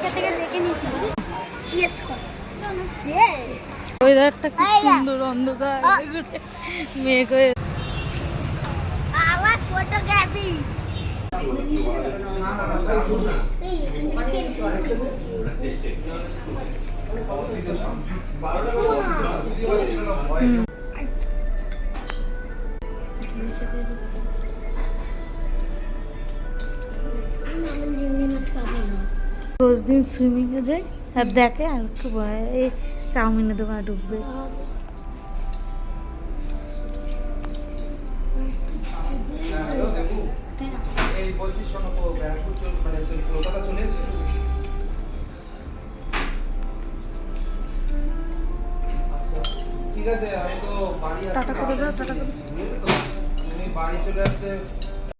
থেকে থেকে দেখে নিয়েছি। ওয়েদারটা কি সুন্দর, অন্ধকার মেঘ হয়ে। আবার ফটোগ্রাফি রোজ দিন সুইমিংয়ে যায় আর দেখে আর একটু ভয় এই চাউমিনের দোকানে ঢুকবে। ঠিক আছে, আমি তো বাড়ি টাটা করে দাও, টাটা করে। তুমি বাড়ি চলে আসতে